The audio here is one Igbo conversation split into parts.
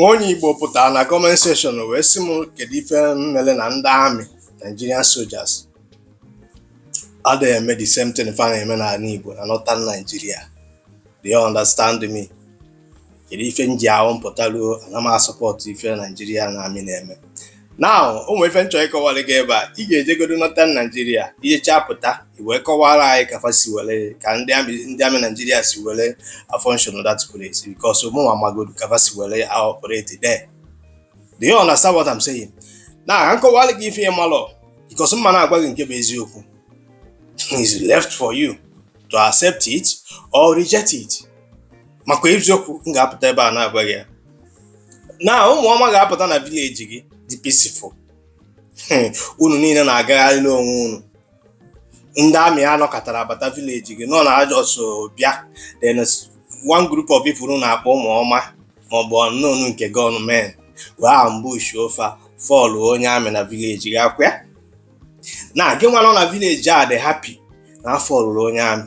onye Igbo pụtara na comment section wee sị m kedu ife mmele na ndị amị Nigerian soldiers adịghị eme the same thing fa na-eme n'ala Igbo na Northern Nigeria. Do you understand me? Kedu ife nji ahụ mpụtaruo ana m support ife Nigeria na amị na-eme. Now, ụmụ ife nchọ ịkọwara gị ebe a, ị ga-ejegodo Northern Nigeria ijecha pụta iwee kọwara anyị ka fa si were ka ndị amị Nigeria si were function that place because ụmụ amagodu ka fa si were operate there. Do you understand what I'm saying? Now, nkọwara gị ife ịmalụ because mma na-agwa gị nke bụ eziokwu. It's left for you to accept it or reject it. Makwa eziokwu m ga-apụta ebe a na-agwa gị ya. Now, ụmụ ọma ga-apụta na village gị dị peaceful. Unu niile na-agagharị n'onwe unu. Ndị amị anọkọtara abata village gị nọ na ajọsọ bịa. Then one group of people na-akpọ ụmụ ọma maọbụ ọnụnụ nke gọọmenti wee ambush ofa fall onye amị na village gị akwa. Na gị nwa nọ na village a dị happy na fall onye amị.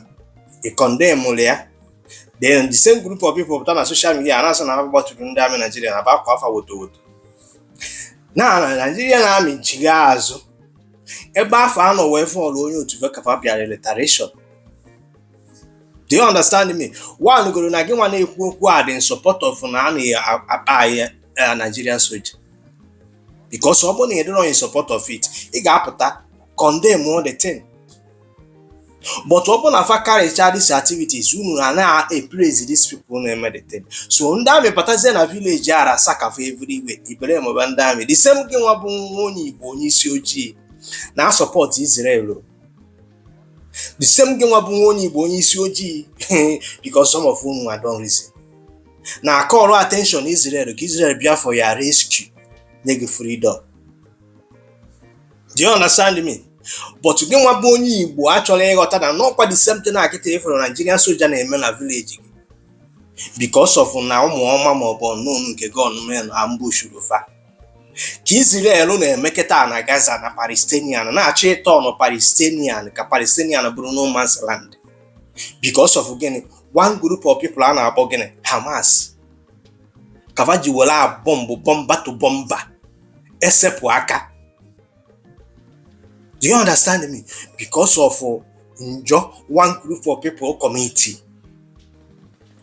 Ị condemn ya. Then the same group of people pụta na social media na-asị na ha gbatụrụ ndị amị Nigeria na bakwa afa woto. Na Nigeria na amị nchigha azụ ebe afọ anọ wee fall onye otu vekapa bịara retaliation. Do you understand me? One goro na gị nwa na-ekwu okwu a dị in support of na a na-akpa Nigerian soldier. Because ọ bụ na ịdịrọ in support of it, ị ga-apụta condemn all the thing. But ọ bụ na fa carry these activities, unu na-praise these people na-eme the thing. So ndị amị patazie na village ara sakafu everywhere. Ibere mọba ndị amị. The same gị nwa bụ onye Igbo onye isi ojii na support Israel. The same gị nwa bụ onye Igbo onye isi ojii because some of unu don't listen. Na call attention Israel ka Israel bịa for your rescue. Nye gị freedom. Do you understand me? But gị nwa bụ onye Igbo achọrọ ịghọta na n'ọkwa the same thing akịta ifere Nigerian soldier na-eme na village gị. Because of na ụmụ ọma maọbụ ọnụnụ nke gọọmenti ambush fa. Ka Israel na-emeketa na Gaza na Palestinian na-achọ ịtọnụ Palestinian ka Palestinian bụrụ no man's land. Because of gịnị? One group of people a na-akpọ gịnị? Hamas. Kava ji were bomba to bomba. Esepụ aka. Do you understand me? Because of one group of people community.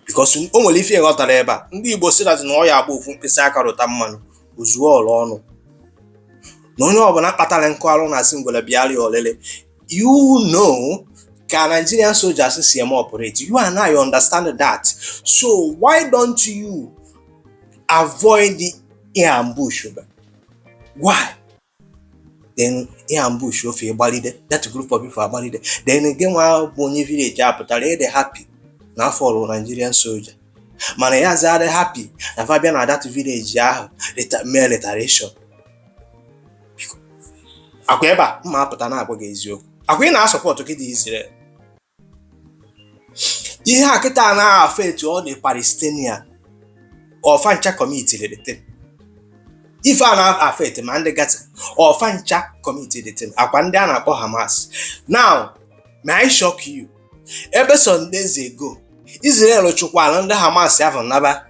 Because o nwere ife ghọtara ebe a ndị Igbo sị na ọ ya agba ofu mkpịsị aka rụta mmanụ ozuo ọrụ ọnụ. Na onye ọbụla kpatara nkụ arụ na asị ngwele bịarị olele. You know ka Nigerian soldiers si eme operate. You and I understand that. So why don't you avoid the ambush? Why? Then ambush of a balide, that group of people are balide. Then again, while Bonny village apatale, they happy. Now follow Nigerian soldier. Manayas are happy. And Fabian at that village, mere retaliation. Akweba, Mapatana against you. Akwena na support to get Israel. You have Kitana affair to all the Palestinian or Fancha committee the thing. If I have affect man the gats or Fancha committee the thing, Akwandana or Hamas. Now, may I shock you? Every Sundays ago, Israel chukwa under Hamas have another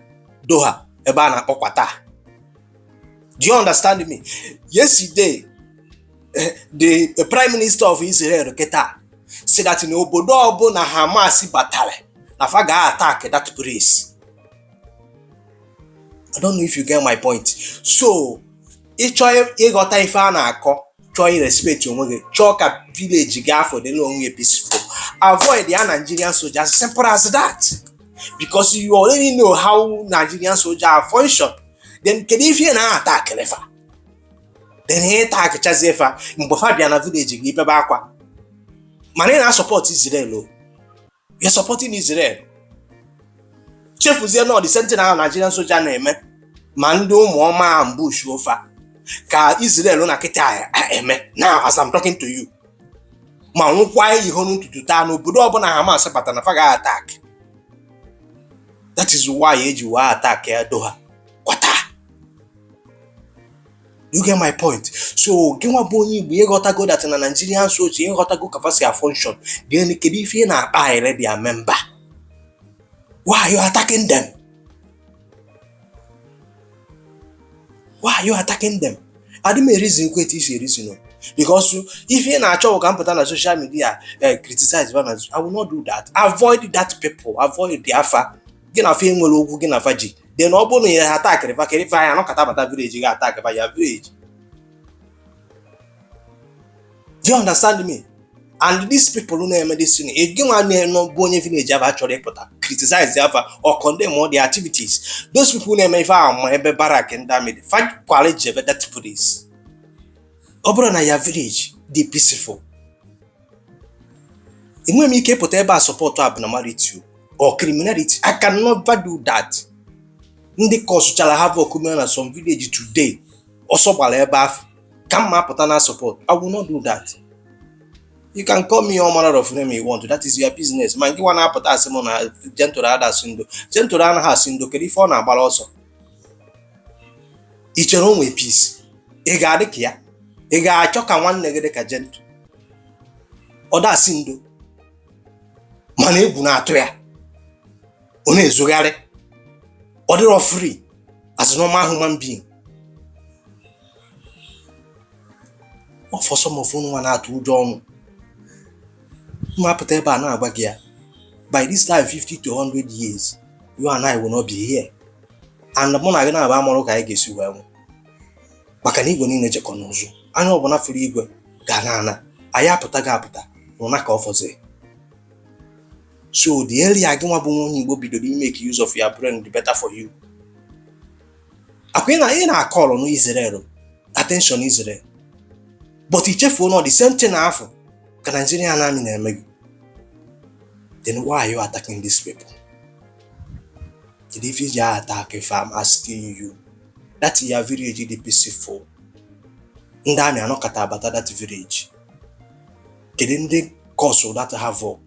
Doha, Ebana Okwata. Do you understand me? Yesterday, the Prime Minister of Israel, Keta, said that in Obodo na Hamas battle, na faga attack that place. I don't know if you get my point. So, if you got a fan, try respect your mother, chalk a village gap for the long peaceful. Avoid the Nigerian soldiers, simple as that. Because you already know how Nigerian soldiers function. Then, if you na attack, then he attack Chazefa, Mbofabiana village, give a backwa. Manena support Israel. You're supporting Israel. Chef was there not the same thing as Nigerian soldier name. Mando Moma ambush ofa. Ka Israel na kita now as I'm talking to you. Man, why you want to do that? No, but open Hamas but na faga attack. That is why you are attack Doha. Kwata. You get my point. So, Gema Boni, we got to go that in a Nigerian soldier, you got to go capacity function. Then the Kedifi na buy already a member. Why are you attacking them? Why are you attacking them? I didn't reason quite easy reason. Because if you're not sure can put on social media criticize violence, I will not do that. Avoid that people, avoid the alpha. Get a feeling will get a faji. Then all bonny attack if I am not at village, you attack by your village. Do you understand me? And these people who know medicine, if you want to know Bonny village have actually criticize the alpha or condemn all the activities. Those people who may found my barrack and damage, fight quality of that police. Obro na your village, they peaceful. If when me put ever support to abnormality or criminality, I can never do that. In the course shall have a community some village today, also while above, come up with support. I will not do that. You can call me all manner of name you want to, that is your business. Man, you want to put us on a gentle has sindo, California, but also. It's your own way peace. You got it here. Ị ga-achọ ka nwanne gị dị ka gentle. Ọ da sindo. Mana egwu na-atụ ya. Ọ na-ezogharị. Ọ dịrọ free as a normal human being. For some of unu nwa na-atụ ụjọ ọnwụ. Mma pụta ebe a na-agba gị ya. By this time 50 to 100 years, you and I will not be here. And mụ na gị na-aba amụrụ ka anyị ga-esi wee nwụ. Maka na igwe niile jekọ n'ụzọ. Anya ọbụna furu igwe ga na anyị apụta ga-apụta n'ụna ka ọ fọzie. So the earlier gị nwa bụ onye Igbo bidoro make use of your brain, the better for you. Akwa ị na-akọlụ no Israel, attention Israel. But ichefuo no the same thing afọ ka Nigeria na-amị na-eme gị. Then why are you attacking these people? If you attack, if I'm asking you, that your village is peaceful. Ndani anokata about that village. Didn't they cause that havoc?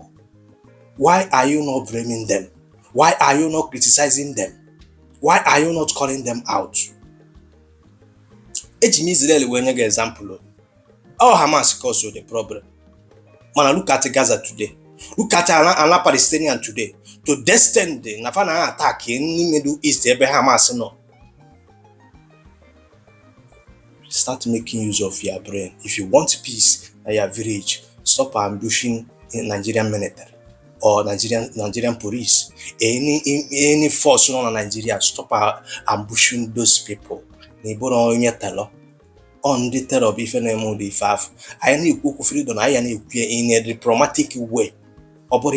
Why are you not blaming them? Why are you not criticizing them? Why are you not calling them out? Ejimi Israel when you example. Oh, Hamas caused the problem. Man, look at Gaza today. Look at an Palestinian today. To destined the Nafana attack in the Middle East, Hamas no. Start making use of your brain. If you want peace in your village, stop ambushing in Nigerian military or Nigerian police. Any force on Nigeria, stop ambushing those people. On the terror of if any fav. I need to freedom. I need in a diplomatic way. I will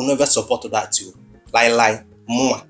never support that too. Lie, more.